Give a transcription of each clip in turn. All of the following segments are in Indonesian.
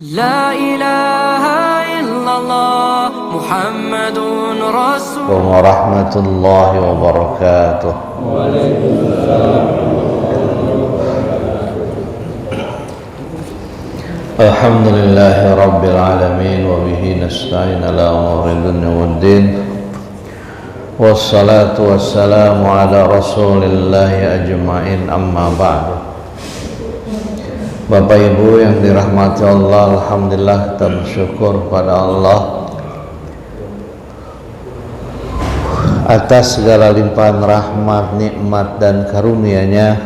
La ilaha illallah Muhammadun Rasul. Warahmatullahi wabarakatuh. Alhamdulillahi rabbil alamin wa bihi nasta'in ala umuri dunya waddin. Wassalatu wassalamu ala rasulillahi ajma'in, amma ba'du. Bapak Ibu yang dirahmati Allah, alhamdulillah kita bersyukur pada Allah atas segala limpahan rahmat, nikmat dan karunia-Nya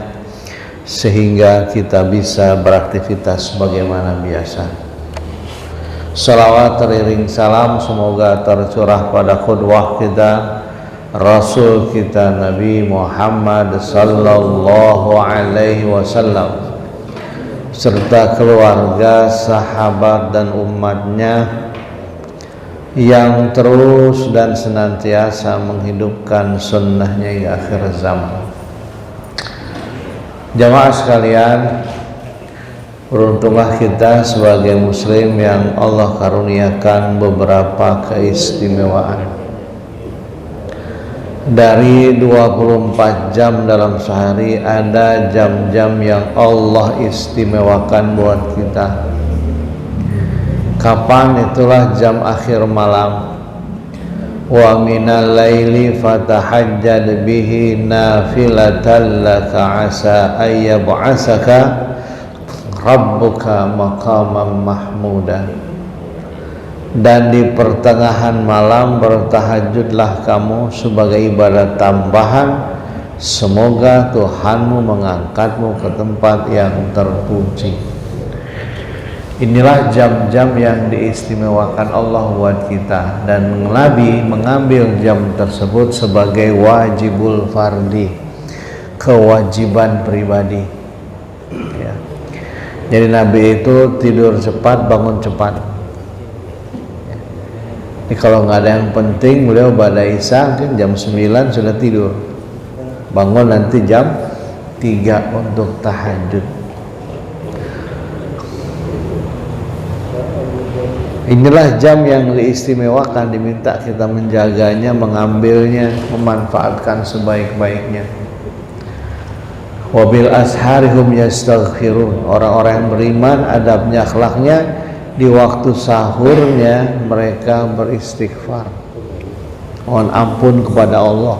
sehingga kita bisa beraktivitas sebagaimana biasa. Salawat teriring salam semoga tercurah pada qudwah kita, Rasul kita Nabi Muhammad sallallahu alaihi wasallam serta keluarga, sahabat dan umatnya yang terus dan senantiasa menghidupkan sunnahnya hingga akhir zaman. Jamaah sekalian, beruntunglah kita sebagai muslim yang Allah karuniakan beberapa keistimewaan. Dari 24 jam dalam sehari ada jam-jam yang Allah istimewakan buat kita. Kapan? Itulah jam akhir malam. Wa minal laili fatahajjad bihi nafilatan laka asa ayyab'asaka rabbuka maqaman mahmuda. Dan di pertengahan malam bertahajudlah kamu sebagai ibadat tambahan, semoga Tuhanmu mengangkatmu ke tempat yang terpuji. Inilah jam-jam yang diistimewakan Allah buat kita, dan Nabi mengambil jam tersebut sebagai wajibul fardi, kewajiban pribadi ya. Jadi Nabi itu tidur cepat, bangun cepat. Ini kalau nggak ada yang penting, beliau pada Isya mungkin jam 9 sudah tidur, bangun nanti jam 3 untuk tahajud. Inilah jam yang diistimewakan, diminta kita menjaganya, mengambilnya, memanfaatkan sebaik-baiknya. Wabil asharihum yastaghfirun. Orang-orang yang beriman, adabnya, akhlaknya, di waktu sahurnya mereka beristighfar, mohon ampun kepada Allah.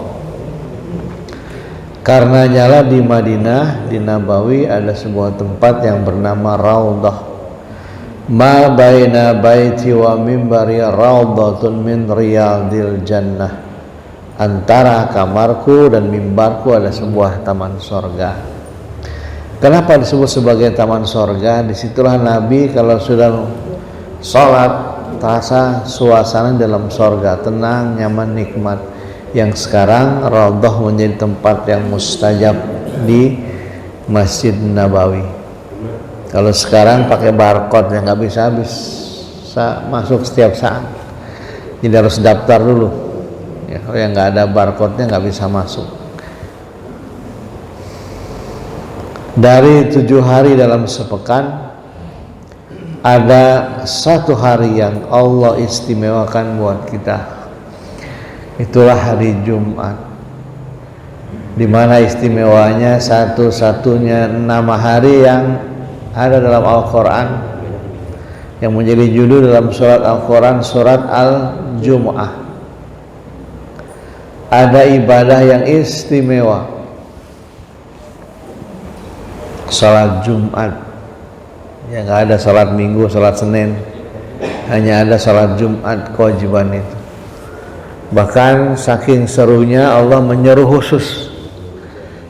Karena nyala di Madinah, di Nabawi ada sebuah tempat yang bernama Raudhah. Ma baina baiti wa mimbari raudhatun min riyadil jannah. Antara kamarku dan mimbarku ada sebuah taman sorga. Kenapa disebut sebagai taman sorga? Disitulah Nabi kalau sudah sholat terasa suasana dalam sorga, tenang, nyaman, nikmat. Yang sekarang Raudhah menjadi tempat yang mustajab di Masjid Nabawi. Kalau sekarang pakai barcode yang nggak bisa masuk setiap saat, jadi harus daftar dulu ya. Kalau yang nggak ada barcode-nya nggak bisa masuk. Dari 7 hari dalam sepekan ada 1 hari yang Allah istimewakan buat kita. Itulah hari Jumat, di mana istimewanya satu-satunya nama hari yang ada dalam Al-Quran yang menjadi judul dalam surat Al-Quran, surat Al-Jumu'ah. Ada ibadah yang istimewa, salat Jumat. Ya, nggak ada salat Minggu, salat Senin, hanya ada salat Jumat, kewajiban itu. Bahkan saking serunya Allah menyeru khusus,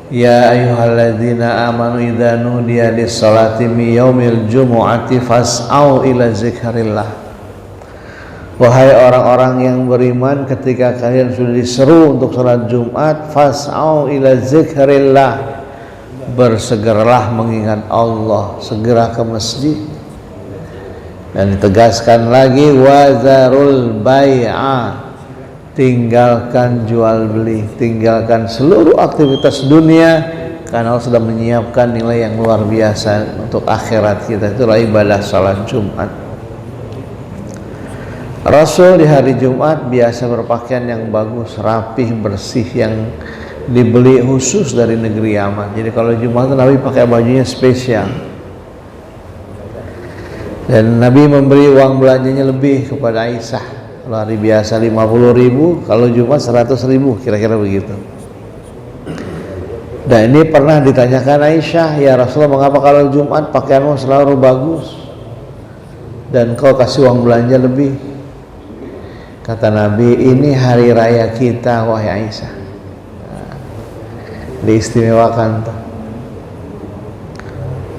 ya ayyuhalladzina amanu idza nudiya lis-salati min yaumil jumu'ati fas'au ila zikrillah. Wahai orang-orang yang beriman, ketika kalian sudah diseru untuk salat Jumat, fas'au ila zikrillah, bersegeralah mengingat Allah, segera ke masjid. Dan ditegaskan lagi, wazarul bai'a, tinggalkan jual beli, tinggalkan seluruh aktivitas dunia, karena Allah sudah menyiapkan nilai yang luar biasa untuk akhirat kita. Itulah ibadah salat Jumat. Rasul di hari Jumat biasa berpakaian yang bagus, rapih, bersih, yang dibeli khusus dari negeri Yaman. Jadi kalau Jumat Nabi pakai bajunya spesial. Dan Nabi memberi uang belanjanya lebih kepada Aisyah. Kalau hari biasa 50.000, kalau Jumat 100.000, kira-kira begitu. Dan ini pernah ditanyakan Aisyah, ya Rasulullah, mengapa kalau Jumat pakaianmu selalu bagus dan kau kasih uang belanja lebih? Kata Nabi, ini hari raya kita wahai Aisyah. Diistimewakan tuh.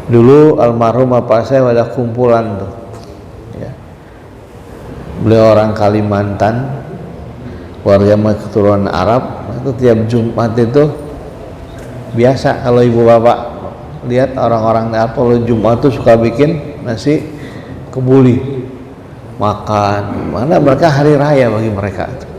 Dulu almarhum bapak saya ada kumpulan tuh, ya. Beliau orang Kalimantan, warga keturunan Arab. Itu tiap Jumat itu biasa kalau ibu bapak lihat orang-orang kalau Jumat tuh suka bikin nasi kebuli, makan. Mana mereka hari raya bagi mereka tuh.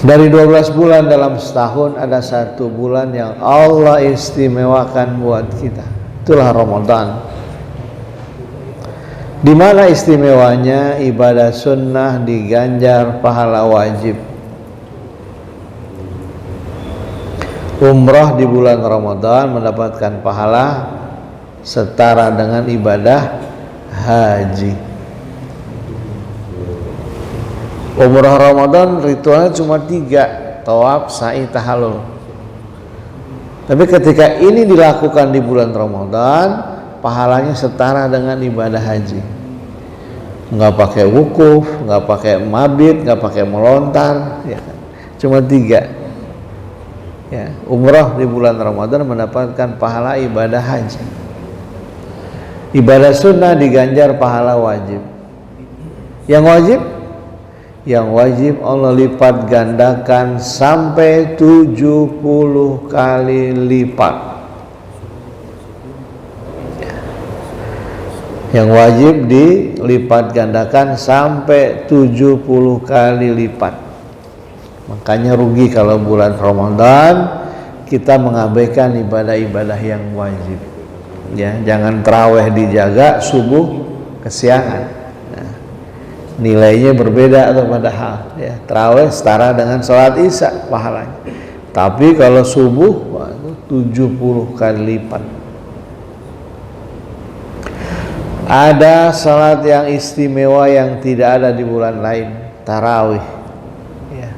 Dari 12 bulan dalam setahun ada 1 bulan yang Allah istimewakan buat kita. Itulah Ramadan. Di mana istimewanya? Ibadah sunnah diganjar pahala wajib. Umrah di bulan Ramadan mendapatkan pahala setara dengan ibadah haji. Umrah Ramadan ritualnya cuma 3, tawaf, sa'i, tahallul. Tapi ketika ini dilakukan di bulan Ramadan, pahalanya setara dengan ibadah haji. Nggak pakai wukuf, nggak pakai mabit, nggak pakai melontar, ya kan? Cuma 3. Ya, umrah di bulan Ramadan mendapatkan pahala ibadah haji. Ibadah sunnah diganjar pahala wajib. Yang wajib Allah lipat gandakan sampai 70 kali lipat. Yang wajib dilipat gandakan sampai 70 kali lipat. Makanya rugi kalau bulan Ramadan kita mengabaikan ibadah-ibadah yang wajib. Ya, jangan tarawih dijaga, subuh kesiangan. Nilainya berbeda atau padahal ya, tarawih setara dengan sholat isya pahalanya, tapi kalau subuh 70 kali lipat. Ada salat yang istimewa yang tidak ada di bulan lain, tarawih ya.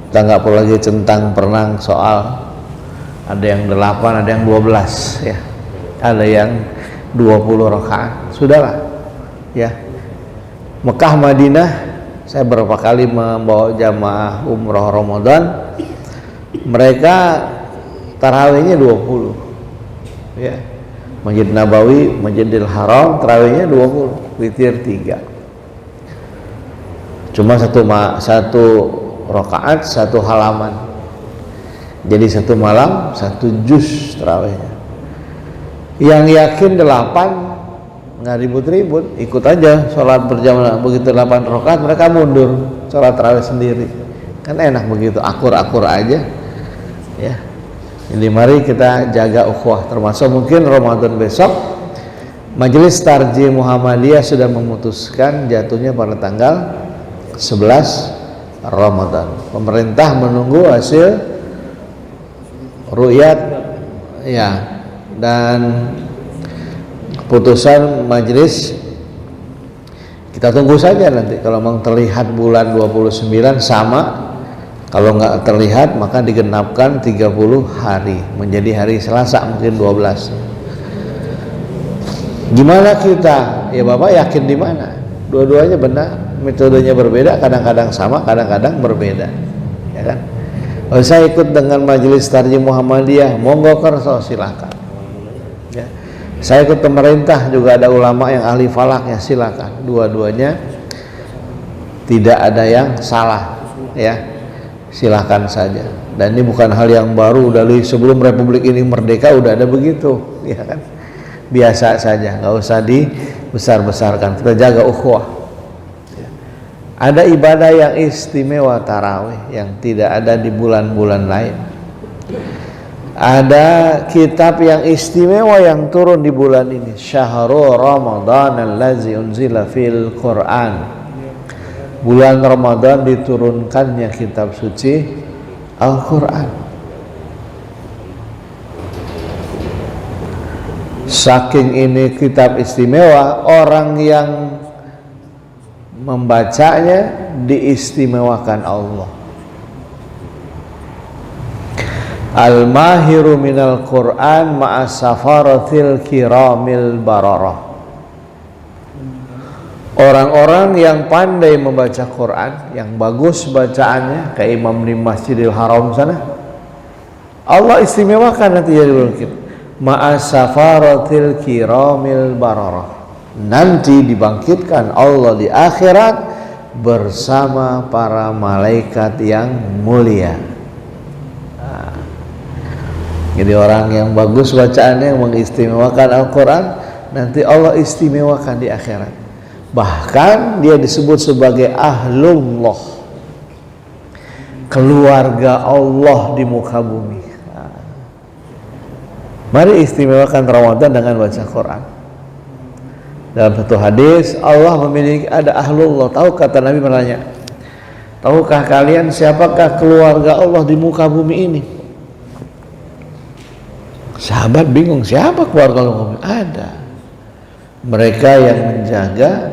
Kita nggak perlu lagi centang perenang soal ada yang 8, ada yang 12 ya, ada yang 20 rakaat, sudahlah ya. Mekah Madinah, saya beberapa kali membawa jamaah umrah Ramadan, mereka tarawihnya 20 ya. Masjid Nabawi, Masjidil Haram tarawihnya 20, witir 3. Cuma satu rakaat 1 halaman. Jadi 1 malam 1 juz tarawihnya. Yang yakin 8 nggak ribut-ribut, ikut aja sholat berjamaah. Begitu 8 rakaat mereka mundur sholat tarawih sendiri, kan enak begitu, akur-akur aja ya. Jadi mari kita jaga ukhuwah, termasuk mungkin Ramadan besok Majelis Tarjih Muhammadiyah sudah memutuskan jatuhnya pada tanggal 11 Ramadan. Pemerintah menunggu hasil ru'yat ya, dan keputusan majelis kita tunggu saja nanti. Kalau memang terlihat bulan 29 sama, kalau nggak terlihat maka digenapkan 30 hari menjadi hari Selasa, mungkin 12. Gimana kita? Ya Bapak yakin di mana? Dua-duanya benar, metodenya berbeda, kadang-kadang sama, kadang-kadang berbeda, ya kan? Kalau saya ikut dengan Majelis Tarjih Muhammadiyah, monggo kerso silakan. Ya. Saya ikut pemerintah, juga ada ulama yang ahli falaknya, silakan. Dua-duanya tidak ada yang salah ya, silakan saja. Dan ini bukan hal yang baru, dari sebelum Republik ini merdeka udah ada begitu ya kan. Biasa saja, nggak usah dibesar-besarkan. Kita jaga ukhuwah ya. Ada ibadah yang istimewa tarawih yang tidak ada di bulan-bulan lain. Ada kitab yang istimewa yang turun di bulan ini, Syahrul Ramadan allazi unzila fil Quran. Bulan Ramadan diturunkannya kitab suci Al-Quran. Saking ini kitab istimewa, orang yang membacanya diistimewakan Allah. Al-mahiru minal Qur'an ma'as safaratil kiramil bararah. Orang-orang yang pandai membaca Quran, yang bagus bacaannya, kayak imam di Masjidil Haram sana, Allah istimewakan nanti jadi mungkin ma'as safaratil kiramil bararah. Nanti dibangkitkan Allah di akhirat bersama para malaikat yang mulia. Jadi orang yang bagus bacaannya, yang mengistimewakan Al-Quran, nanti Allah istimewakan di akhirat. Bahkan dia disebut sebagai ahlullah, keluarga Allah di muka bumi. Mari istimewakan Ramadan dengan baca Quran. Dalam satu hadis, Allah memiliki ada ahlullah. Tahu kata Nabi menanya, tahukah kalian siapakah keluarga Allah di muka bumi ini? Sahabat bingung, siapa keluarga Allah? Ada. Mereka yang menjaga,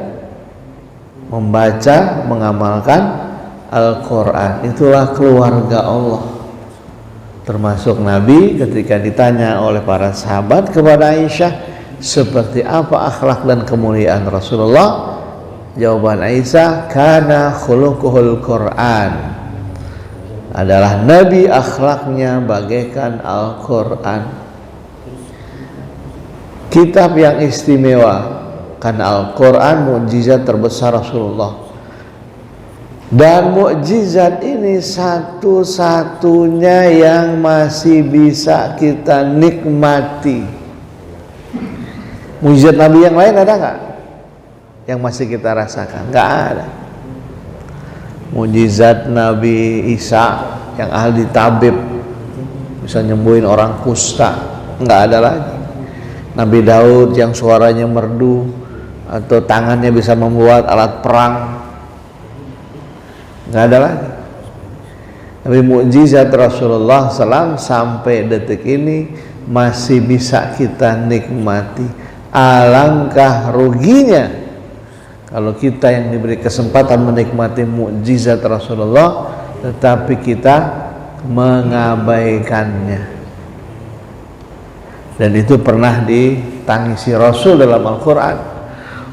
membaca, mengamalkan Al-Quran. Itulah keluarga Allah. Termasuk Nabi ketika ditanya oleh para sahabat kepada Aisyah, seperti apa akhlak dan kemuliaan Rasulullah? Jawaban Aisyah, kana khuluquhul Quran. Adalah Nabi akhlaknya bagaikan Al-Quran. Kitab yang istimewa karena Al-Quran mukjizat terbesar Rasulullah, dan mukjizat ini satu-satunya yang masih bisa kita nikmati. Mukjizat Nabi yang lain ada nggak yang masih kita rasakan? Nggak ada. Mukjizat Nabi Isa yang ahli tabib, bisa nyembuhin orang kusta, nggak ada lagi. Nabi Daud yang suaranya merdu atau tangannya bisa membuat alat perang, nggak ada lagi. Tapi mukjizat Rasulullah SAW sampai detik ini masih bisa kita nikmati. Alangkah ruginya kalau kita yang diberi kesempatan menikmati mukjizat Rasulullah tetapi kita mengabaikannya. Dan itu pernah ditangisi Rasul dalam Al-Quran.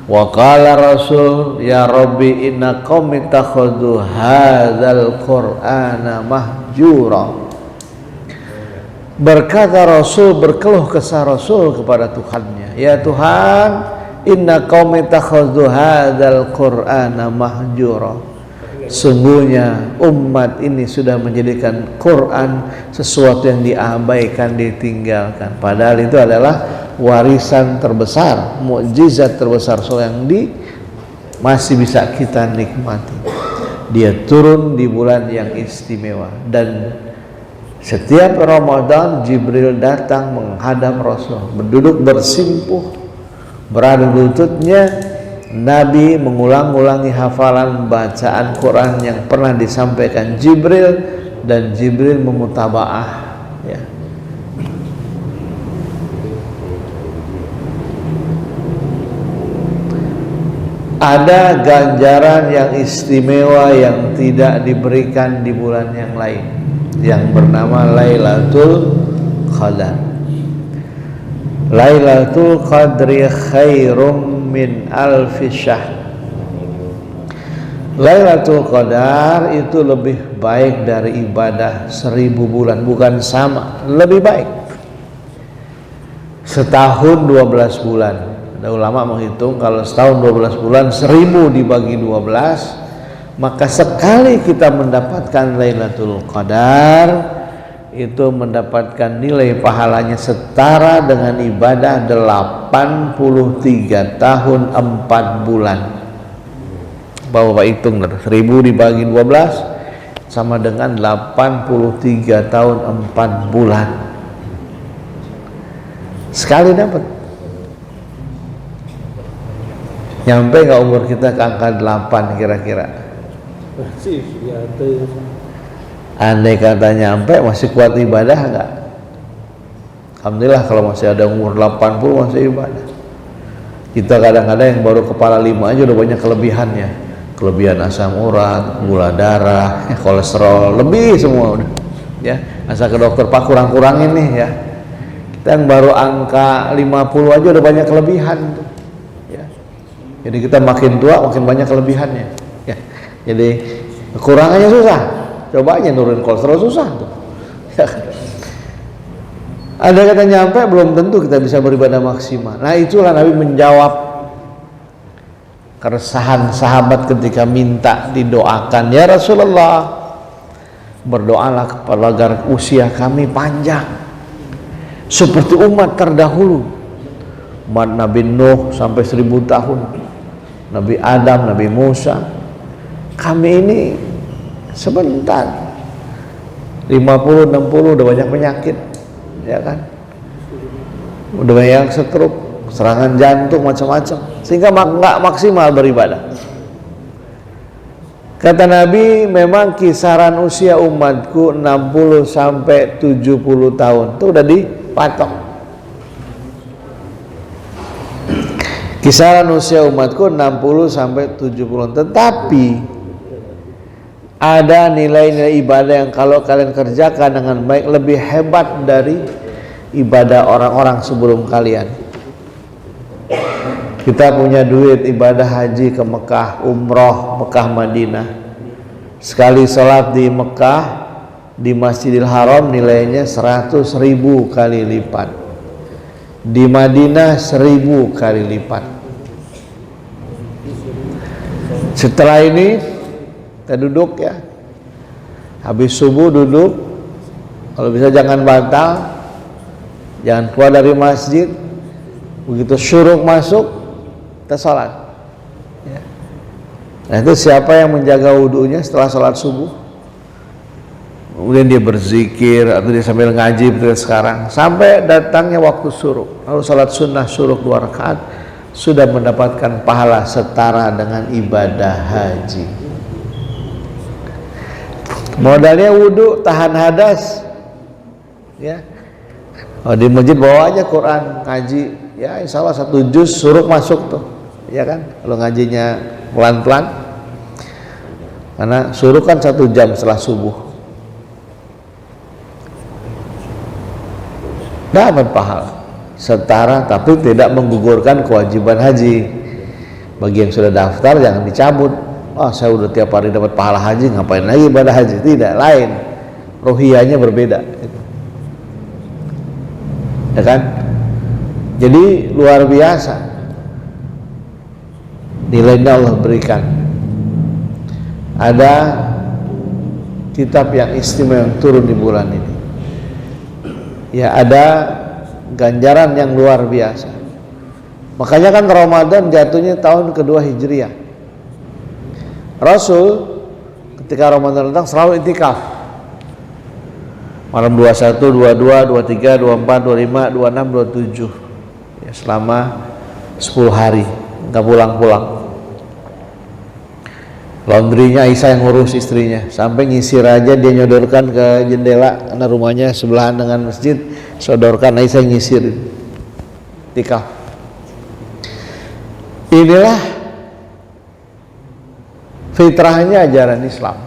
Wa qala Rasul, ya Rabbi inna qaumi takhadhu hadzal Qur'ana mahjura. Berkata Rasul, berkeluh kesah Rasul kepada Tuhannya, ya Tuhan, inna qaumi takhadhu hadzal Qur'ana mahjura. Sungguhnya umat ini sudah menjadikan Quran sesuatu yang diabaikan, ditinggalkan. Padahal itu adalah warisan terbesar, mukjizat terbesar yang masih bisa kita nikmati. Dia turun di bulan yang istimewa, dan setiap Ramadan Jibril datang menghadap Rasul, berduduk bersimpuh, beradu lututnya. Nabi mengulang-ulangi hafalan bacaan Quran yang pernah disampaikan Jibril, dan Jibril memutabaah, ya. Ada ganjaran yang istimewa yang tidak diberikan di bulan yang lain, yang bernama Lailatul Qadar. Lailatul Qadri khairum min alfi syahr. Lailatul Qadar itu lebih baik dari ibadah 1000 bulan, bukan sama, lebih baik. Setahun 12 bulan. Ada ulama menghitung kalau setahun 12 bulan 1000 dibagi 12, maka sekali kita mendapatkan Lailatul Qadar itu mendapatkan nilai pahalanya setara dengan ibadah 83 tahun 4 bulan. Bapak hitung, 1000 dibagi 12 sama dengan 83 tahun 4 bulan. Sekali dapat. Nyampe nggak umur kita ke angka 8 kira-kira? Masih ya tuh. Andai kata nyampe, masih kuat ibadah nggak? Alhamdulillah kalau masih ada umur 80 masih ibadah. Kita kadang-kadang yang baru kepala 5 aja udah banyak kelebihannya. Kelebihan asam urat, gula darah, kolesterol, lebih semua udah. Ya, asal ke dokter, Pak kurang-kurangin nih ya. Kita yang baru angka 50 aja udah banyak kelebihan tuh. Ya. Jadi kita makin tua makin banyak kelebihannya. Ya. Jadi kekurangannya susah. Coba aja nurunin kolesterol susah tuh. Ya. Ada kata nyampe belum tentu kita bisa beribadah maksimal. Nah itulah Nabi menjawab keresahan sahabat ketika minta didoakan, ya Rasulullah, berdoalah kepada agar usia kami panjang seperti umat terdahulu, umat Nabi Nuh sampai 1000 tahun, Nabi Adam, Nabi Musa. Kami ini sebentar 50, 60 udah banyak penyakit, ya kan, udah banyak stroke, serangan jantung, macam-macam, sehingga nggak maksimal beribadah. Kata Nabi, memang kisaran usia umatku 60 sampai 70 tahun. Itu udah dipatok. Kisaran usia umatku 60 sampai 70. Tetapi ada nilai-nilai ibadah yang kalau kalian kerjakan dengan baik lebih hebat dari ibadah orang-orang sebelum kalian. Kita punya duit ibadah haji ke Mekah, umroh Mekah Madinah. Sekali sholat di Mekah di Masjidil Haram nilainya 100.000 kali lipat. Di Madinah 1000 kali lipat. Setelah ini kita duduk ya. Habis subuh duduk. Kalau bisa jangan batal. Jangan keluar dari masjid. Begitu syuruk masuk kita sholat ya. Nah itu siapa yang menjaga wudhunya setelah sholat subuh, kemudian dia berzikir atau dia sambil ngaji seperti sekarang sampai datangnya waktu syuruk, lalu sholat sunnah syuruk 2 rakaat, sudah mendapatkan pahala setara dengan ibadah haji. Modalnya wudhu, tahan hadas ya. Oh, di masjid bawa aja Quran, ngaji ya, insya Allah 1 juz syuruk masuk tuh, ya kan? Kalau ngajinya pelan-pelan, karena syuruk kan 1 jam setelah subuh, dapat pahala setara, tapi tidak menggugurkan kewajiban haji. Bagi yang sudah daftar jangan dicabut. Oh, saya udah tiap hari dapat pahala haji, ngapain lagi ibadah haji? Tidak, lain, ruhiyahnya berbeda, ya kan? Jadi luar biasa nilainya Allah berikan. Ada kitab yang istimewa yang turun di bulan ini. Ya, ada ganjaran yang luar biasa. Makanya kan Ramadan jatuhnya tahun kedua Hijriah. Rasul ketika Ramadan datang selalu iktikaf. Malam 21, 22, 23, 24, 25, 26, 27. Ya, selama 10 hari nggak pulang-pulang. Laundrynya Aisyah yang ngurus istrinya, sampai nyisir aja dia nyodorkan ke jendela karena rumahnya sebelahan dengan masjid, sodorkan Aisyah nyisir. Tikaf. Inilah fitrahnya ajaran Islam.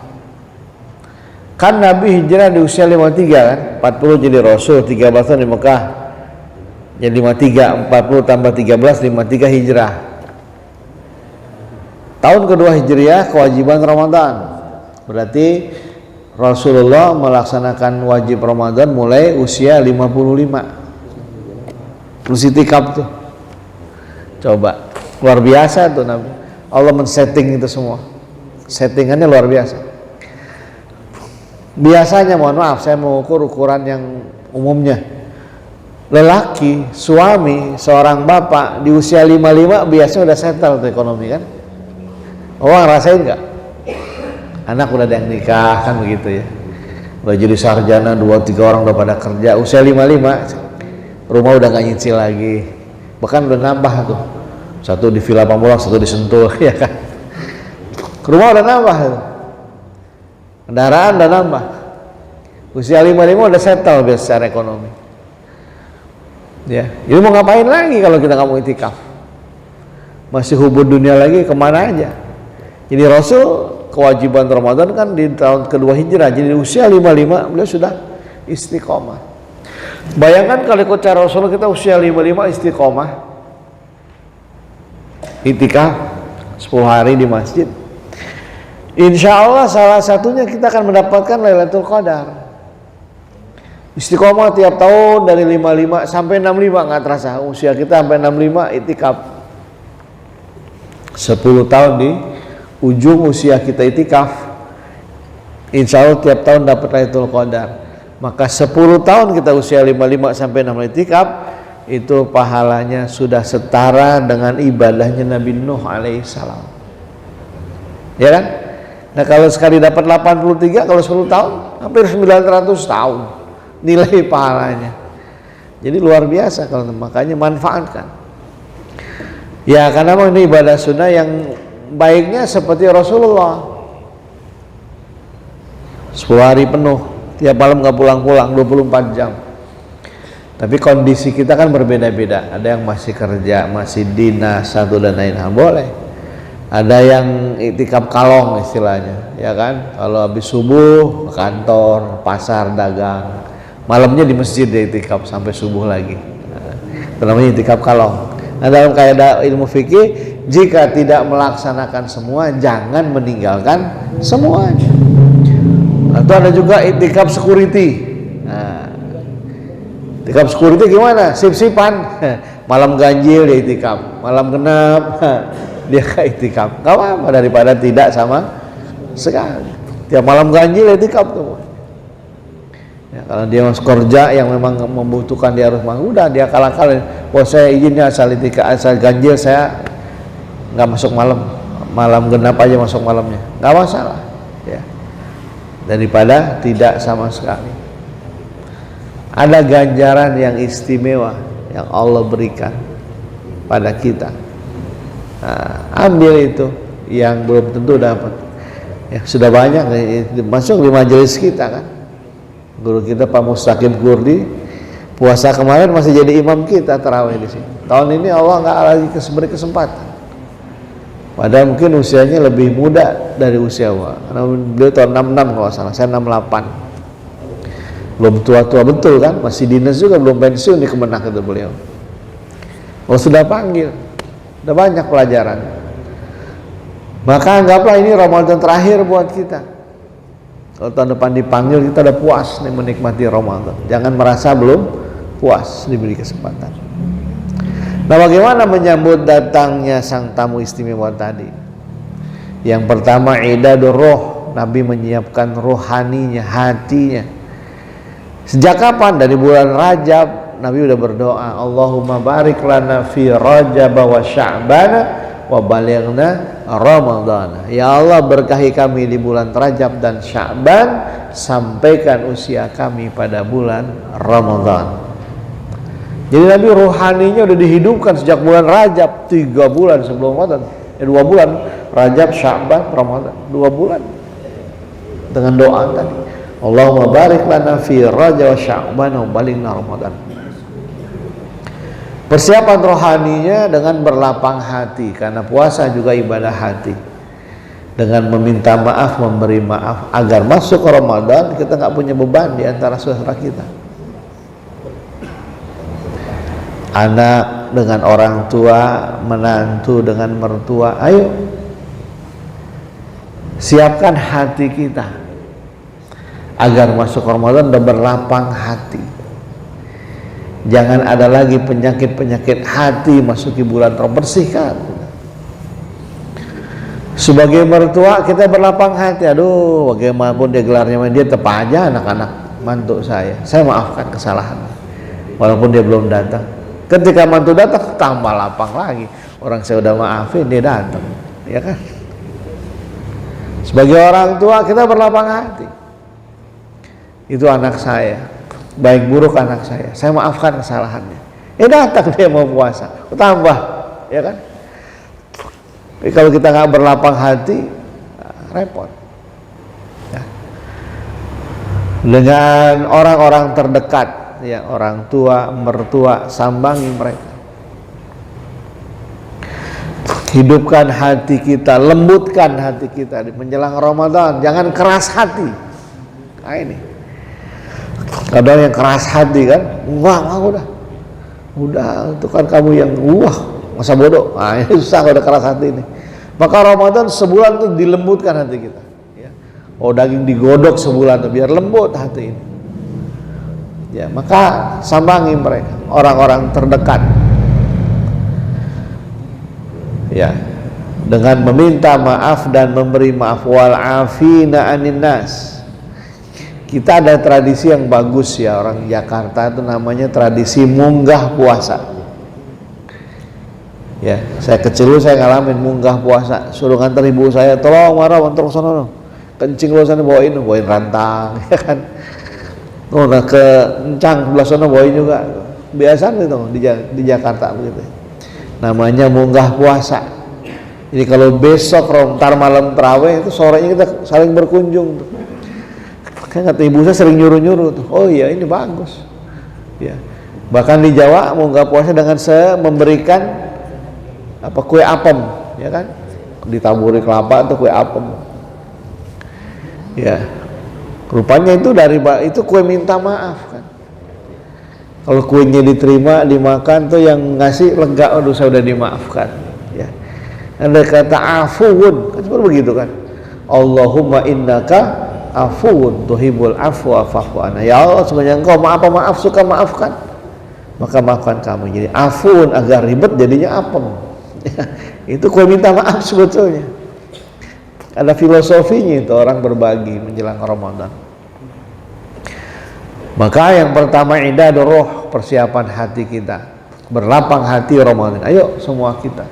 Kan Nabi hijrah di usia 53 kan, 40 jadi Rasul, 13 tahun di Mekah. Jadi 53, 40 tambah 13, 53 hijrah. Tahun kedua Hijriah kewajiban Ramadan. Berarti Rasulullah melaksanakan wajib Ramadan mulai usia 55. Terus itikaf tuh. Coba, luar biasa tuh Nabi. Allah men-setting itu semua. Settingannya luar biasa. Biasanya, mohon maaf, saya mau ukur ukuran yang umumnya. Lelaki, suami, seorang bapak di usia 55 biasanya udah settle tuh ekonomi kan. Oh, ngerasain nggak? anak udah ada yang nikah kan begitu ya, udah jadi sarjana, 2-3 orang udah pada kerja, usia 55 rumah udah nggak nyicil lagi, bahkan udah nambah tuh, satu di Villa Pamulang, satu di Sentul ya kan, rumah udah nambah tuh. Kendaraan udah nambah, usia 55 udah settle biasa secara ekonomi ya. Jadi mau ngapain lagi kalau kita nggak mau itikaf, masih hubud dunia lagi, kemana aja. Jadi Rasul kewajiban Ramadan kan di tahun kedua hijrah, jadi usia 55 beliau sudah istiqomah. Bayangkan kalau ikut cara Rasul kita usia 55 istiqomah itikaf 10 hari di masjid, insya Allah salah satunya kita akan mendapatkan Lailatul Qadar. Istiqomah tiap tahun dari 55 sampai 65, nggak terasa usia kita sampai 65 itikaf. 10 tahun di ujung usia kita itikaf, insya Allah tiap tahun dapat Lailatul Qadar. Maka 10 tahun kita usia 55 sampai 65 itikaf, itu pahalanya sudah setara dengan ibadahnya Nabi Nuh alaihissalam. Ya kan? Nah kalau sekali dapat 83, kalau 10 tahun hampir 900 tahun nilai pahalanya. Jadi luar biasa, kalau makanya manfaatkan. Ya karena memang ini ibadah sunnah yang baiknya seperti Rasulullah 10 hari penuh, tiap malam nggak pulang-pulang 24 jam. Tapi kondisi kita kan berbeda-beda, ada yang masih kerja, masih dinas, satu dan lain hal, boleh. Ada yang itikaf kalong istilahnya, ya kan, kalau habis subuh ke kantor, pasar, dagang, malamnya di masjid dia itikaf sampai subuh lagi. Itu namanya itikaf kalong. Nah dalam kaidah ilmu fikih, jika tidak melaksanakan semua, jangan meninggalkan semuanya. Atau ada juga itikaf security. Nah, itikaf security gimana? Sip-sipan, malam ganjil dia itikaf, malam genap dia itikaf. Gak apa-apa daripada tidak sama sekali. Tiap malam ganjil dia itikaf tuh. Ya, kalau dia masuk kerja yang memang membutuhkan dia harus udah dia kalah-kalah. Oh saya izinnya asal itikaf, asal ganjil saya nggak masuk malam, malam genap aja masuk malamnya, nggak masalah. Ya. Daripada tidak sama sekali. Ada ganjaran yang istimewa yang Allah berikan pada kita. Nah, ambil itu yang belum tentu dapat. Ya, sudah banyak masuk di majelis kita kan. Guru kita Pak Mustaqim Kurdi puasa kemarin masih jadi imam kita tarawih di sini. Tahun ini Allah nggak lagi beri kesempatan. Padahal mungkin usianya lebih muda dari usia gua. Karena beliau tahun 66 kalau salah, saya 68. Belum tua-tua betul kan, masih dinas juga, belum pensiun di Kemenak itu beliau. Oh sudah panggil, udah banyak pelajaran. Maka anggaplah ini Ramadan terakhir buat kita. Kalau tahun depan dipanggil, kita udah puas nih menikmati Ramadan. Jangan merasa belum puas diberi kesempatan. Nah bagaimana menyambut datangnya sang tamu istimewa tadi? Yang pertama idadur roh, Nabi menyiapkan rohaninya, hatinya. Sejak kapan? Dari bulan Rajab Nabi udah berdoa, Allahumma barik lana fi Rajab wa Sya'bana wa balighna Ramadhan. Ya Allah berkahi kami di bulan Rajab dan Sya'ban, sampaikan usia kami pada bulan Ramadhan. Jadi Nabi rohaninya udah dihidupkan sejak bulan Rajab, 3 bulan sebelum Ramadan. 2 bulan, Rajab, Sya'ban, Ramadan, 2 bulan. Dengan doa tadi, Allahumma barik lana fi Rajab wa Sya'ban wa balighna Ramadhan. Persiapan rohaninya dengan berlapang hati, karena puasa juga ibadah hati. Dengan meminta maaf, memberi maaf, agar masuk ke Ramadan kita nggak punya beban di antara saudara kita. Anak dengan orang tua, menantu dengan mertua, ayo siapkan hati kita agar masuk Ramadan dan berlapang hati. Jangan ada lagi penyakit-penyakit hati masuki bulan Ramadan, bersihkan. Sebagai mertua kita berlapang hati, aduh bagaimanapun dia gelarnya dia tetap aja anak-anak mantu saya maafkan kesalahan walaupun dia belum datang. Ketika mantu datang tambah lapang lagi, orang saya udah maafin dia datang, ya kan? Sebagai orang tua kita berlapang hati. Itu anak saya, baik buruk anak saya maafkan kesalahannya. Datang dia mau puasa, tambah, ya kan? Tapi kalau kita nggak berlapang hati, repot. Ya. Dengan orang-orang terdekat, ya orang tua, mertua, sambangi mereka. Hidupkan hati kita, lembutkan hati kita di menjelang Ramadan. Jangan keras hati. Nah ini. Kadang yang keras hati kan, udah itu kan kamu yang masa bodoh. Nah ini susah kalau udah keras hati ini. Maka Ramadan sebulan tuh dilembutkan hati kita. Ya. Daging digodok sebulan tuh biar lembut hati ini. Ya maka sambangi mereka, orang-orang terdekat. Ya, dengan meminta maaf dan memberi maaf, wal afina anin nas. Kita ada tradisi yang bagus ya, orang Jakarta itu namanya tradisi munggah puasa. Ya, saya kecil dulu saya ngalamin munggah puasa, suruh nganter ibu saya, tolong marah antar sono, kencing lu sana bawain rantang, ya kan. Ke encang sebelah sana bawain juga, biasa gitu di Jakarta begitu. Namanya munggah puasa. Jadi kalau besok ntar malam tarawih itu sorenya kita saling berkunjung tuh. Kan kata ibu saya sering nyuruh-nyuruh tuh. Oh iya ini bagus. Ya. Bahkan di Jawa munggah puasa dengan memberikan kue apem, ya kan? Ditaburi kelapa tuh kue apem. Ya. Rupanya itu kue minta maaf kan. Kalau kuenya diterima, dimakan tuh yang ngasih lega, saya udah dimaafkan. Ya. Ada kata afuun, kan seperti begitu kan. Allahumma innaka afuun tuhibul afwa fa'fu anna. Ya Allah, sebenarnya engkau maaf suka maafkan, maka maafkan kami. Jadi afuun agak ribet jadinya apem. Ya. Itu kue minta maaf sebetulnya. Ada filosofinya itu orang berbagi menjelang Ramadan. Maka yang pertama idadur roh, persiapan hati kita, berlapang hati Ramadan. Ayo semua kita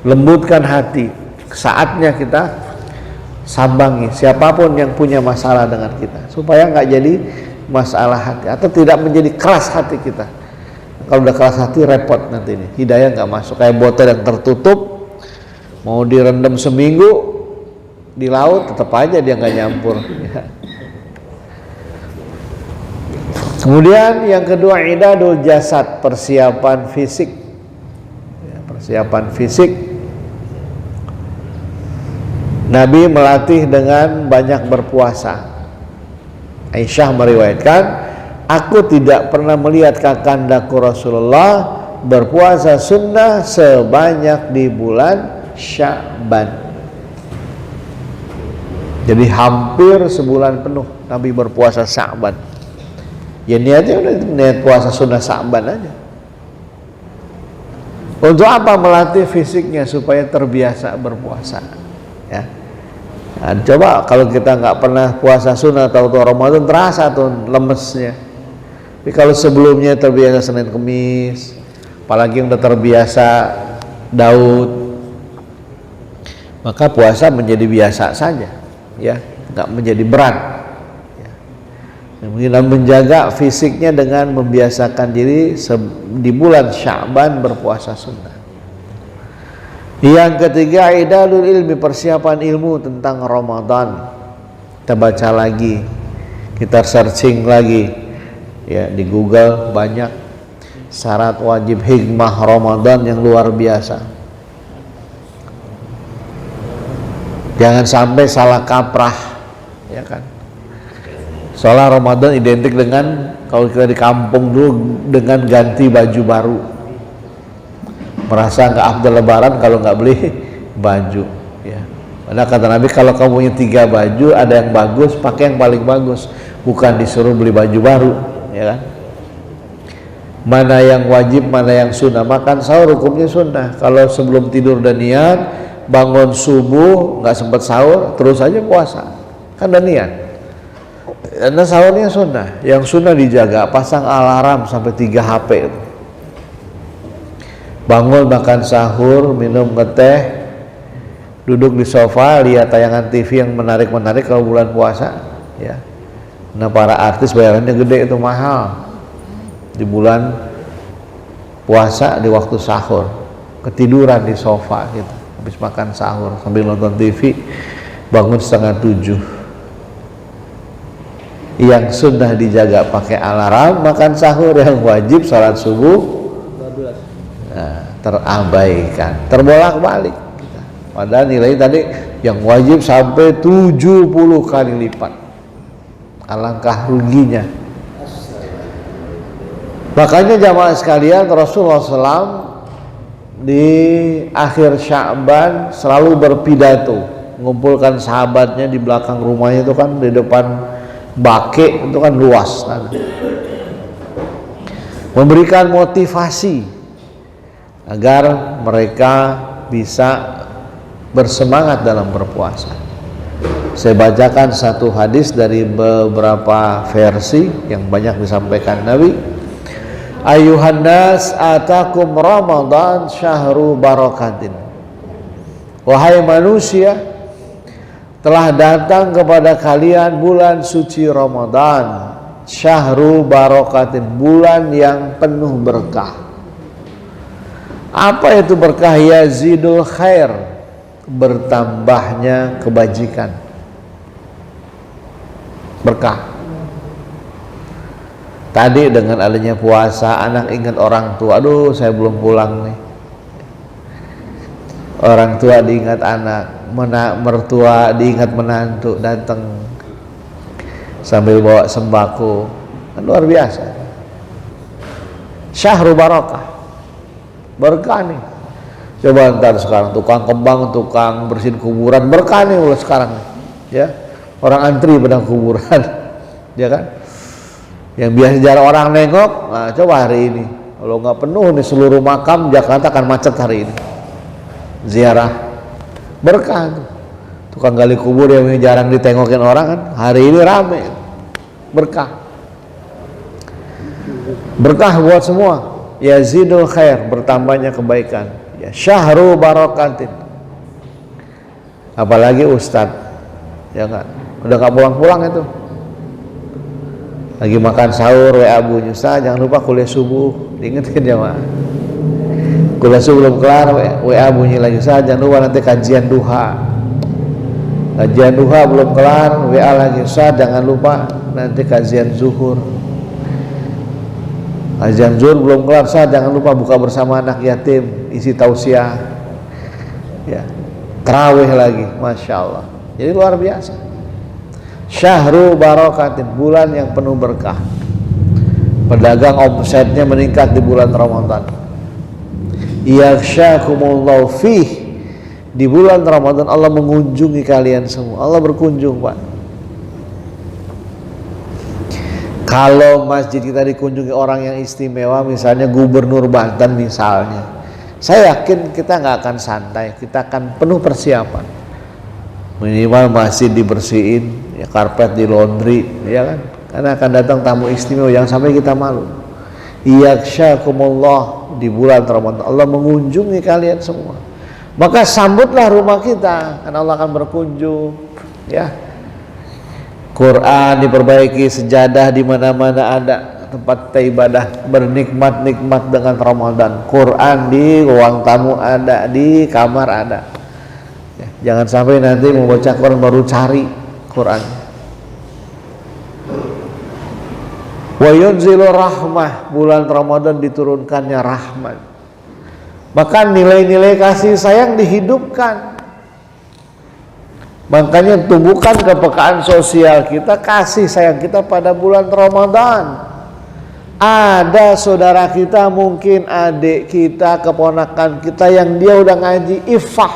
lembutkan hati. Saatnya kita sambangi siapapun yang punya masalah dengan kita, supaya nggak jadi masalah hati atau tidak menjadi keras hati kita. Kalau udah keras hati repot nanti ini, hidayah nggak masuk. Kayak botol yang tertutup, mau direndam seminggu di laut tetap aja dia nggak nyampur. Ya. Kemudian yang kedua idadul jasad, persiapan fisik. Ya, persiapan fisik. Nabi melatih dengan banyak berpuasa. Aisyah meriwayatkan, aku tidak pernah melihat kakandaku Rasulullah berpuasa sunnah sebanyak di bulan Sya'ban. Jadi hampir sebulan penuh Nabi berpuasa Sya'ban. Ya niatnya udah niat puasa sunnah Sya'ban aja. Untuk apa? Melatih fisiknya supaya terbiasa berpuasa. Ya. Nah, coba kalau kita nggak pernah puasa sunnah atau Ramadan terasa tuh lemesnya. Tapi kalau sebelumnya terbiasa Senin Kemis, apalagi yang udah terbiasa Daud, maka puasa menjadi biasa saja, ya, nggak menjadi berat. Dan menjaga fisiknya dengan membiasakan diri di bulan Sya'ban berpuasa sunnah. Yang ketiga idalul ilmi, persiapan ilmu tentang Ramadan. Kita baca lagi, kita searching lagi, ya di Google banyak syarat wajib hikmah Ramadan yang luar biasa. Jangan sampai salah kaprah, ya kan? Soalnya Ramadan identik dengan, kalau kita di kampung dulu, dengan ganti baju baru. Merasa nggak afdal lebaran kalau nggak beli baju. Ya. Karena kata Nabi, kalau kamu punya 3 baju, ada yang bagus, pakai yang paling bagus. Bukan disuruh beli baju baru, ya kan? Mana yang wajib, mana yang sunnah. Makan sahur hukumnya sunnah. Kalau sebelum tidur dan niat, bangun subuh nggak sempat sahur, terus aja puasa. Kan udah niat. Karena sahurnya sunnah. Yang sunnah dijaga, pasang alarm sampai 3 HP. Bangun makan sahur, minum teh, duduk di sofa lihat tayangan TV yang menarik-menarik kalau bulan puasa, ya. Nah para artis bayarannya gede, itu mahal di bulan puasa, di waktu sahur ketiduran di sofa gitu, habis makan sahur sambil nonton TV, bangun 6:30. Yang sudah dijaga pakai alarm makan sahur, yang wajib sholat subuh 14. terabaikan, terbolak-balik. Padahal nilai tadi yang wajib sampai 70 kali lipat. Alangkah ruginya. Makanya jamaah sekalian, Rasulullah SAW di akhir Sya'ban selalu berpidato, mengumpulkan sahabatnya di belakang rumahnya, itu kan di depan baki, itu kan luas, memberikan motivasi agar mereka bisa bersemangat dalam berpuasa. Saya bacakan satu hadis dari beberapa versi yang banyak disampaikan Nabi. Ayuhan nas, atakum Ramadan syahru barakatin. Wahai manusia, telah datang kepada kalian bulan suci Ramadan, syahru barakatin, bulan yang penuh berkah. Apa itu berkah? Yazidul khair, bertambahnya kebajikan, berkah. Tadi dengan adanya puasa, anak ingat orang tua, aduh saya belum pulang nih. Orang tua diingat anak, mertua diingat menantu, datang sambil bawa sembako, kan luar biasa. Syahrul barakah, berkah nih. Coba ntar sekarang tukang kembang, tukang bersihin kuburan, berkah nih mulai sekarang, ya. Orang antri pada kuburan, ya kan. Yang biasa jarang orang nengok, nah coba hari ini kalau nggak penuh nih seluruh makam Jakarta akan macet hari ini. Ziarah, berkah tuh. Tukang gali kubur yang jarang ditengokin orang kan, hari ini rame, berkah. Berkah buat semua. Yazidul khair, bertambahnya kebaikan. Ya, syahru barakatin. Apalagi ustadz, ya kan, udah nggak pulang-pulang itu. Lagi makan sahur, WA bunyi, Ustaz jangan lupa kuliah subuh, diingetin jamaah. Kuliah subuh belum kelar, WA bunyi lagi, Ustaz jangan lupa nanti kajian duha. Kajian duha belum kelar, WA lagi, Ustaz jangan lupa nanti kajian zuhur. Kajian zuhur belum kelar, Ustaz jangan lupa buka bersama anak yatim, isi tausiah. Ya, tarawih lagi, Masya Allah. Jadi luar biasa. Syahru barakatin, bulan yang penuh berkah. Pedagang omsetnya meningkat di bulan Ramadan. Yakhsyakumullahu fih, di bulan Ramadan Allah mengunjungi kalian semua. Allah berkunjung, Pak. Kalau masjid kita dikunjungi orang yang istimewa, misalnya gubernur Banten misalnya, saya yakin kita nggak akan santai, kita akan penuh persiapan. Minimal masjid dibersihin, ya, karpet di laundry, ya kan? Karena akan datang tamu istimewa, yang sampai kita malu. Yakhsyakumullah, di bulan Ramadan Allah mengunjungi kalian semua. Maka sambutlah rumah kita, karena Allah akan berkunjung, ya. Quran diperbaiki, sejadah di mana-mana ada, tempat ibadah bernikmat-nikmat dengan Ramadan. Quran di ruang tamu ada, di kamar ada. Ya, jangan sampai nanti mau baca Quran baru cari Quran. Wa yunzilu rahmah, bulan Ramadan diturunkannya rahmat. Maka nilai-nilai kasih sayang dihidupkan. Makanya tumbuhkan kepekaan sosial kita, kasih sayang kita pada bulan Ramadan. Ada saudara kita, mungkin adik kita, keponakan kita yang dia udah ngaji ifah.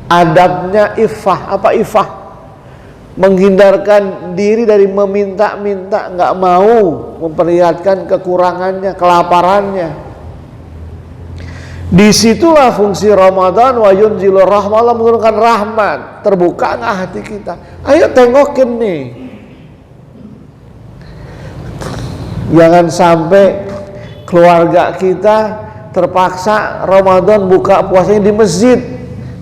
Adabnya ifah. Apa ifah? Menghindarkan diri dari meminta-minta, nggak mau memperlihatkan kekurangannya, kelaparannya. Disitulah fungsi Ramadan. Wa yunzilu rahmah, Allah menurunkan rahmat. Terbuka nggak hati kita? Ayo tengokin nih. Jangan sampai keluarga kita terpaksa Ramadan buka puasanya di masjid.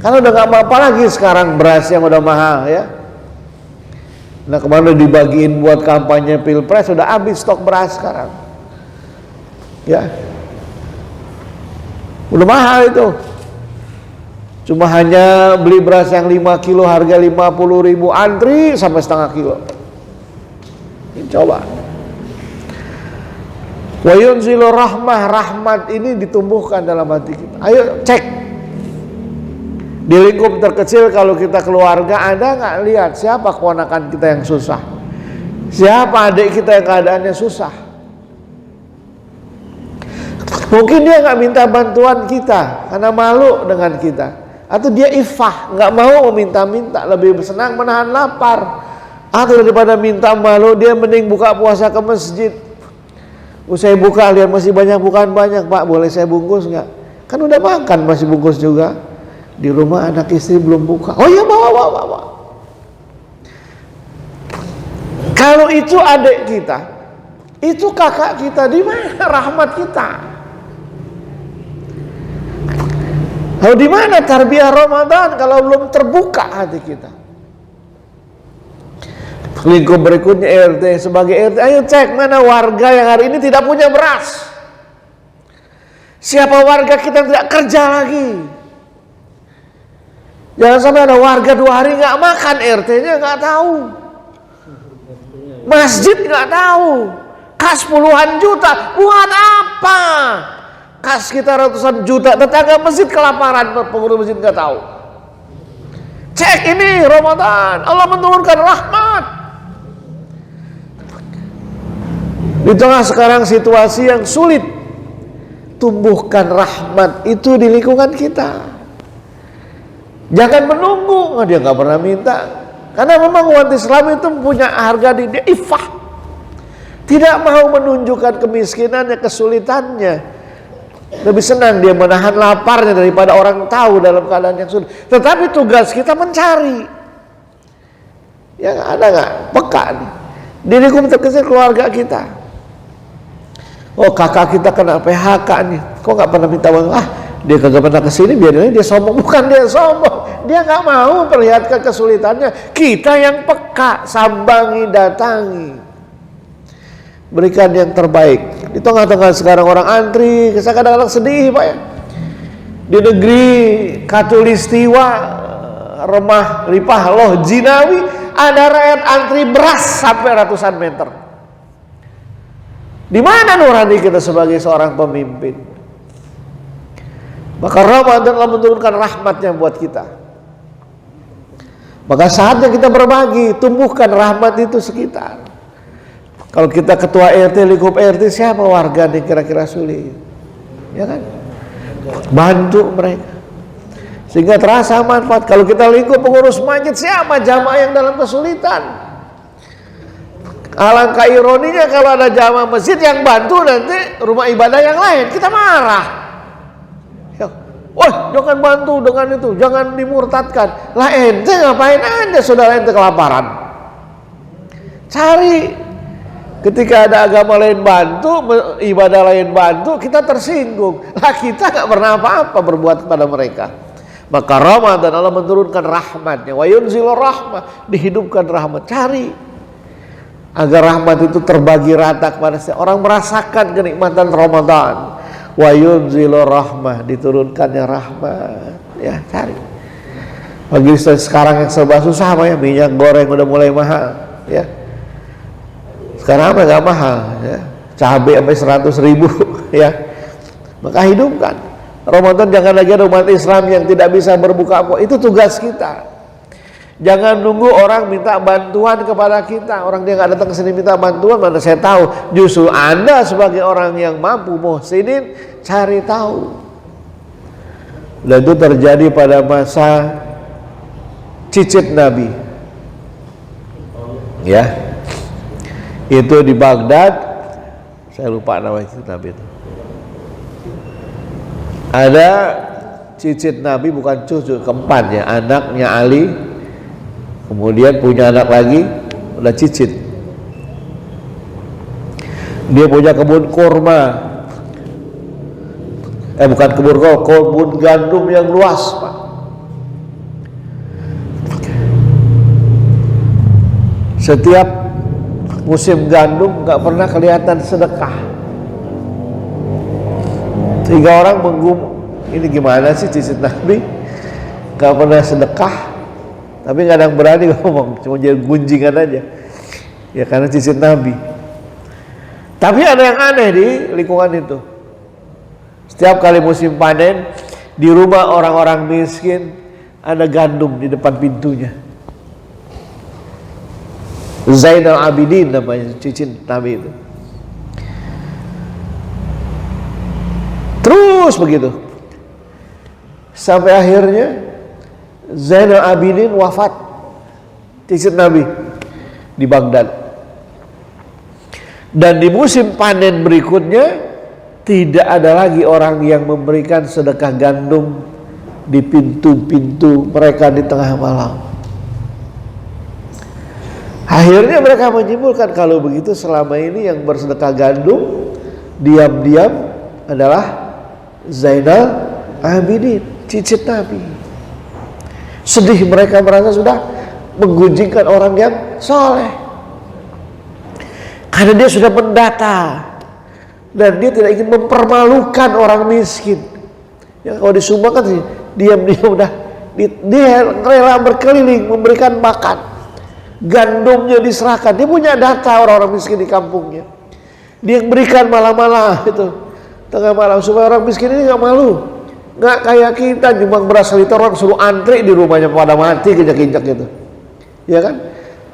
Karena udah nggak apa-apa lagi sekarang beras yang udah mahal ya. Nah kemarin dibagiin buat kampanye pilpres udah habis stok beras sekarang. Ya, udah mahal itu. Cuma hanya beli beras yang 5 kilo harga 50.000, antri sampai setengah kilo. Ini coba. Wa yunzilu rahmah, rahmat ini ditumbuhkan dalam hati kita. Ayo cek. Di lingkup terkecil kalau kita keluarga, ada nggak lihat siapa keponakan kita yang susah? Siapa adik kita yang keadaannya susah? Mungkin dia nggak minta bantuan kita karena malu dengan kita, atau dia ifah nggak mau meminta-minta, lebih senang menahan lapar, atau daripada minta malu dia mending buka puasa ke masjid. Usai buka lihat masih banyak bukan banyak, Pak boleh saya bungkus nggak? Kan udah makan masih bungkus juga. Di rumah anak istri belum buka. Oh ya bawa. Kalau itu adik kita, itu kakak kita, di mana rahmat kita? Kalau di mana tarbiyah Ramadan kalau belum terbuka hati kita? Lingkup berikutnya RT, sebagai RT, ayo cek mana warga yang hari ini tidak punya beras. Siapa warga kita yang tidak kerja lagi? Jangan sampai ada warga 2 hari nggak makan, RT-nya nggak tahu, masjid nggak tahu, kas puluhan juta buat apa? Kas kita ratusan juta, tetangga masjid kelaparan, pengurus masjid nggak tahu. Cek ini Ramadan, Allah menurunkan rahmat. Di tengah sekarang situasi yang sulit, tumbuhkan rahmat itu di lingkungan kita. Jangan menunggu, dia nggak pernah minta. Karena memang umat Islam itu punya harga diri, dia ifah. Tidak mau menunjukkan kemiskinannya, kesulitannya. Lebih senang dia menahan laparnya daripada orang tahu dalam keadaan yang sulit. Tetapi tugas kita mencari. Yang ada nggak? Peka nih. Di lingkup terkecil keluarga kita. Oh kakak kita kena PHK nih, kok nggak pernah minta uang? Dia kagak pernah kesini, biarin dia sombong. Bukan dia sombong, dia nggak mau perlihatkan kesulitannya. Kita yang peka, sambangi, datangi, berikan yang terbaik. Di tengah-tengah sekarang orang antri, saya kadang-kadang sedih Pak ya. Di negeri Katulistiwa, Remah Lipah Loh Jinawi, ada rakyat antri beras sampai ratusan meter. Di mana nurani kita sebagai seorang pemimpin? Maka Ramadan Allah menurunkan rahmatnya buat kita. Maka saatnya kita berbagi, tumbuhkan rahmat itu sekitar. Kalau kita ketua RT, lingkup RT, siapa warga yang kira-kira sulit? Ya kan? Bantu mereka sehingga terasa manfaat. Kalau kita lingkup pengurus masjid, siapa jamaah yang dalam kesulitan? Alangkah ironinya kalau ada jamaah masjid yang bantu nanti rumah ibadah yang lain, kita marah. Wah, jangan bantu dengan itu, jangan dimurtadkan. Lah ente ngapain aja saudara ente kelaparan? Cari. Ketika ada agama lain bantu, ibadah lain bantu, kita tersinggung. Lah kita nggak pernah apa-apa berbuat kepada mereka. Maka Ramadan Allah menurunkan rahmatnya. Wa yunzilu rahmah, dihidupkan rahmat. Cari agar rahmat itu terbagi rata kepada setiap orang, merasakan kenikmatan Ramadan. Wa yunzilu rahmah, diturunkannya rahmat. Ya, cari. Bagi sekarang yang serba susah apa ya, minyak goreng udah mulai mahal ya. Sekarang apa nggak mahal ya, cabai sampai 100.000 ya. Maka hidupkan Ramadan. Jangan lagi ada umat Islam yang tidak bisa berbuka puasa. Itu tugas kita. Jangan nunggu orang minta bantuan kepada kita. Orang dia nggak datang ke sini minta bantuan, mana saya tahu. Justru Anda sebagai orang yang mampu muhsinin, cari tahu. Dan itu terjadi pada masa cicit Nabi. Ya, itu di Baghdad. Saya lupa nama cicit Nabi itu. Ada cicit Nabi, bukan cucu, keempat ya, anaknya Ali. Kemudian punya anak lagi, udah cicit. Dia punya kebun kurma. Bukan kebun kurma, kebun gandum yang luas, Pak. Setiap musim gandum nggak pernah kelihatan sedekah. 3 orang ini gimana sih cicit Nabi? Nggak pernah sedekah, tapi kadang berani ngomong, cuma jadi gunjingan aja. Ya karena cicit Nabi. Tapi ada yang aneh di lingkungan itu. Setiap kali musim panen, di rumah orang-orang miskin ada gandum di depan pintunya. Zainal Abidin namanya cicit Nabi itu. Terus begitu. Sampai akhirnya Zainal Abidin wafat, cicit Nabi, di Baghdad. Dan di musim panen berikutnya tidak ada lagi orang yang memberikan sedekah gandum di pintu-pintu mereka di tengah malam. Akhirnya mereka menyimpulkan kalau begitu selama ini yang bersedekah gandum diam-diam adalah Zainal Abidin, cicit Nabi. Sedih, mereka merasa sudah menggunjingkan orang yang soleh. Karena dia sudah mendata dan dia tidak ingin mempermalukan orang miskin. Ya kalau disumbangkan sih diam-diam udah dia rela berkeliling memberikan makan. Gandumnya diserahkan. Dia punya data orang-orang miskin di kampungnya. Dia berikan malam-malam itu, tengah malam, supaya orang miskin ini nggak malu. Nggak kayak kita nyumbang beras liter orang suruh antri di rumahnya pada mati kejak-kejak gitu. Ya kan?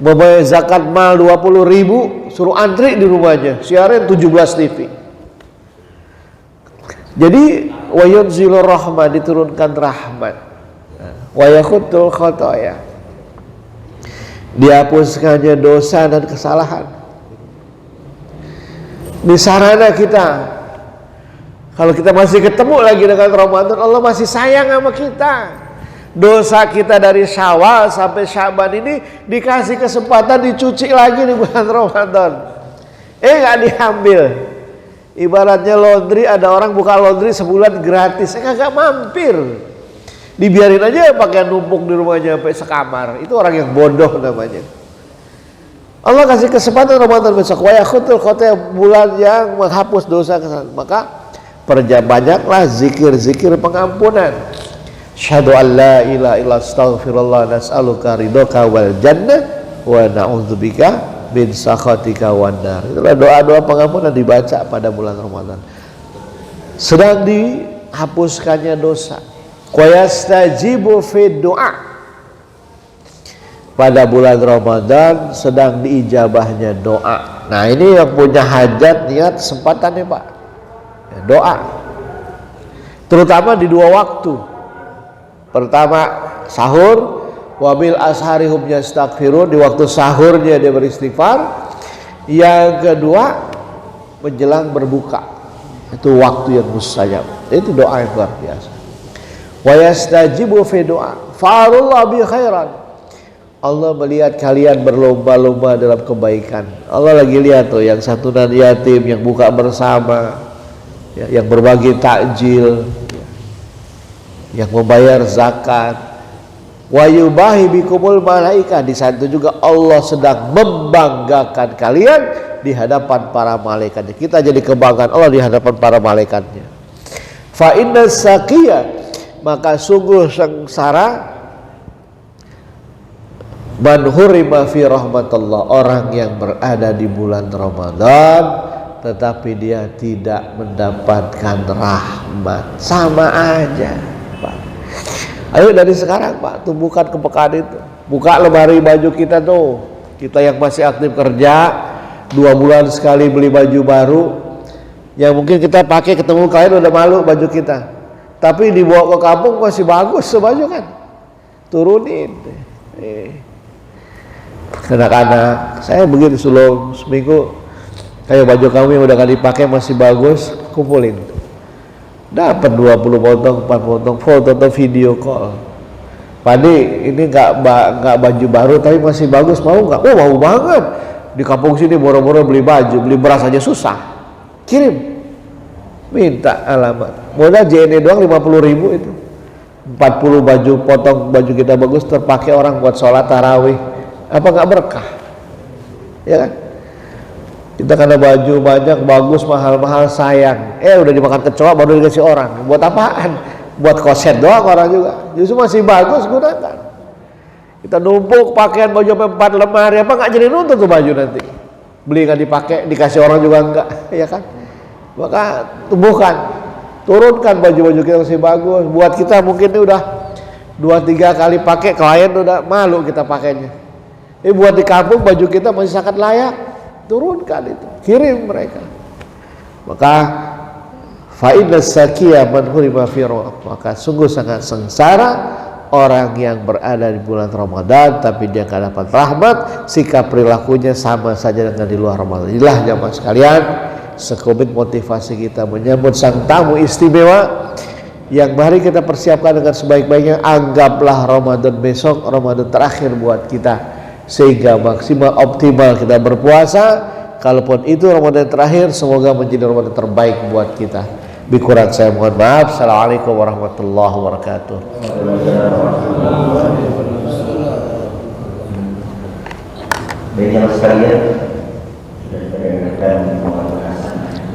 Membayar zakat mal 20.000 suruh antri di rumahnya, siaran 17 TV. Jadi wa yunzilur rahmah, diturunkan rahmat. Wa yakhutul khotoya, dihapuskannya dosa dan kesalahan. Di sarana kita, kalau kita masih ketemu lagi dengan Ramadan, Allah masih sayang sama kita. Dosa kita dari Syawal sampai Syaban ini dikasih kesempatan dicuci lagi di bulan Ramadan. Nggak diambil. Ibaratnya laundry, ada orang buka laundry sebulan gratis, kagak mampir. Dibiarin aja pakaian numpuk di rumahnya sampai sekamar. Itu orang yang bodoh namanya. Allah kasih kesempatan Ramadan besok. Wa yakhutul khotoya, bulan yang menghapus dosa kesalahan. Maka perbanyaklah zikir-zikir pengampunan. Syahadu an la ilaha illa astaghfirullah nas'aluka ridhoka wal jannah wa na'udzubika min sakhatika wan nar. Itulah doa-doa pengampunan dibaca pada bulan Ramadan. Sedang dihapuskannya dosa. Wa yastajibu fid du'a. Pada bulan Ramadan sedang diijabahnya doa. Nah, ini yang punya hajat, niat kesempatannya, Pak. Ya, doa. Terutama di 2 waktu. Pertama sahur, wabil ashari hum yastaghfirun, di waktu sahurnya dia beristighfar. Yang kedua menjelang berbuka, itu waktu yang mustajab. Itu doa yang luar biasa. Wa yastajibu fi doa fa'alullah bi khairan. Allah melihat kalian berlomba-lomba dalam kebaikan. Allah lagi lihat tuh yang santunan yatim, yang buka bersama, yang berbagi takjil, yang membayar zakat. Wa yubahi bikumul malaika, di saat itu juga Allah sedang membanggakan kalian di hadapan para malaikatnya. Kita jadi kebanggaan Allah di hadapan para malaikatnya. Fa inna saqiya, maka sungguh sengsara man hurima fi rahmatullah, orang yang berada di bulan Ramadan tetapi dia tidak mendapatkan rahmat. Sama aja, Pak. Ayo dari sekarang, Pak, tumbuhkan kepekaan itu. Buka lemari baju kita tuh. Kita yang masih aktif kerja, 2 bulan sekali beli baju baru. Yang mungkin kita pakai ketemu klien udah malu baju kita. Tapi dibawa ke kampung masih bagus sebaju kan. Turunin. Anak-anak, saya begitu seminggu, kayak baju kamu yang udah gak dipakai masih bagus, kumpulin. Dapat 20 potong, 4 potong, foto atau video call. Padi, ini nggak baju baru tapi masih bagus, mau nggak? Oh, mau banget. Di kampung sini boro-boro beli baju, beli beras aja susah. Kirim, minta alamat. Modal JNE doang 50.000 itu. 40 baju potong baju kita bagus terpakai orang buat sholat tarawih. Apa nggak berkah? ya kan? Kita karena baju banyak, bagus, mahal-mahal, sayang. Udah dimakan kecoa baru dikasih orang. Buat apaan? Buat koset doang orang juga. Justru masih bagus, gunakan. Kita numpuk pakaian baju sampai 4 lemari, apa nggak jadi nuntut tuh baju nanti? Beli nggak dipakai, dikasih orang juga enggak, ya kan? Maka tumbuhkan, turunkan baju-baju kita masih bagus. Buat kita mungkin ini udah 2-3 kali pakai, klien udah malu kita pakainya. Buat di kampung baju kita masih sangat layak, turunkan itu, kirim mereka. Maka fa'inna sakiyah man hurima fi Ramadan, maka sungguh sangat sengsara orang yang berada di bulan Ramadan tapi dia gak dapat rahmat, sikap perilakunya sama saja dengan di luar Ramadan. Inilah jamaah sekalian, sekelumit motivasi kita menyambut sang tamu istimewa yang mari kita persiapkan dengan sebaik-baiknya. Anggaplah Ramadan besok Ramadan terakhir buat kita, sehingga maksimal optimal kita berpuasa. Kalaupun itu Ramadan terakhir, semoga menjadi Ramadan terbaik buat kita. Kurang saya mohon maaf. Assalamualaikum warahmatullahi wabarakatuh. Baik jamaah sekalian,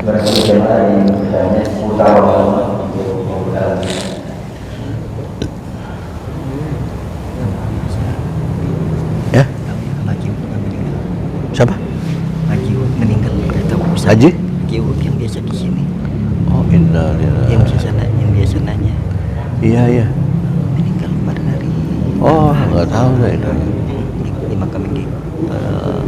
berarti jemaah yang bertanya utama untuk membuka. Ya? Siapa? Haji Ud meninggal, kata Ustaz. Haji? Haji Ud yang biasa di sini. Oh, innalillahi. Yang biasa nanya. Iya. Meninggal pada hari. Oh, nggak tahu saya itu. Di makam di mana?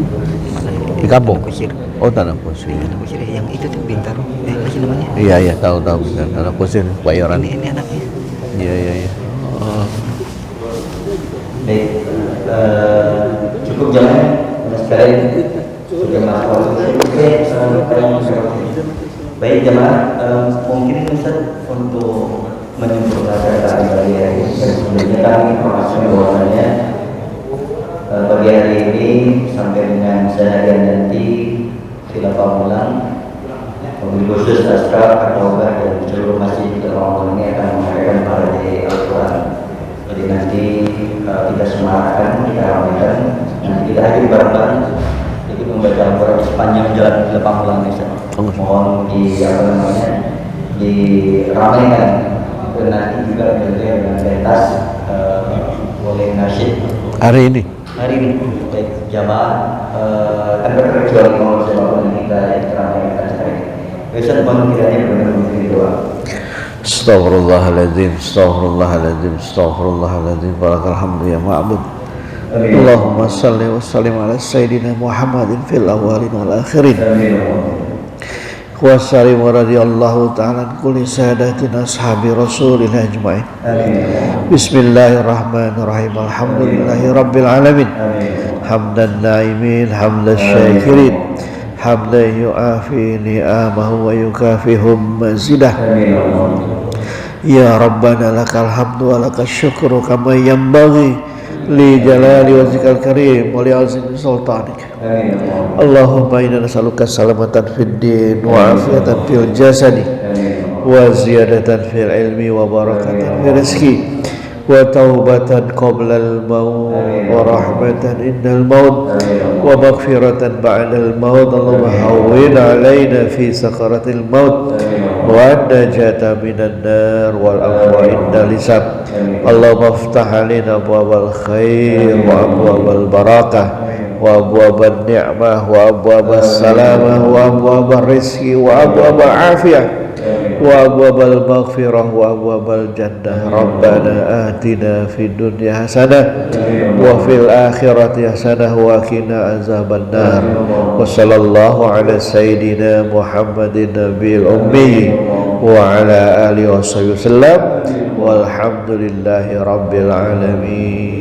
Di kampung. Tanah Kusir. Oh, Tanah Kusir. Tanah Kusir yang itu tuh Bintaro. Apa sih namanya? Iya, tahu Tanah Kusir, Bayoran. Ini anaknya. Iya. Oh. Baik, cukup jamaah sekalian. Baik jamaah, mungkin Ustaz untuk menyempurnakan tadi hari ini, sebelumnya kami informasikan bahwasanya pagi hari ini sampai dengan seharian nanti khilafah ulang mobil khusus askar atau dan seluruh masjid di Rawamangun ini akan mengadakan parade Al-Quran. Jadi nanti kita semarkan, kita ramaikan, nanti kita hadir bareng-bareng ikut membaca Al-Quran sepanjang jalan khilafah ulang ini. Mohon diramaikan dan nanti juga dengan pentas oleh nasyid Hari ini baik jamaah tanpa terkecuali mohon sebab kita yang teramaikan sekali. Besok mohon kiranya benar-benar memberi doa. Astaghfirullahaladzim. Barakal ya ma'bud. Allahumma salli wa sallim ala sayyidina Muhammadin fil awalin wal akhirin. Wa sallim wa radiyallahu ta'ala an kulli sadatina ashabi rasulillah ajma'in. Bismillahirrahmanirrahim. Alhamdulillahi rabbil alamin. Hamdan na'imin, hamdan syakirin, hamdan yu'afi ni'amahu wa yukafihum mazidah. Ya Rabbana lakal hamdu wa lakal syukru kama yanbaghi li jalali wajhikal karim wa li azimi sultanik. Allahumma inna nas'aluka salamatan fid din wa afiyatan fil jasadi wa ziyadatan fil ilmi wa barakatan fil rizqi wa taubatan qabla al-maut wa rahmatan innal maut wa maghfiratan ba'dal maut. Allahumma hawwin alaina fi sakaratil maut wa najata minan nar wal afwa inda lisab. Allahumma aftah alaina abwabal khair wa abwabal barakah wa abwabal ni'mah wa abwabal salamah wa abwabal rizki wa abwabal afiyah wa abwabal maghfirah wa abwabal jannah. Rabbana atina fid dunya hasanah wa fil akhirati hasanah wa qina azaban nar. Wa sallallahu ala sayyidina Muhammadin nabiyil ummi wa ala alihi wa sahbihi wasallam walhamdulillahi rabbil alamin.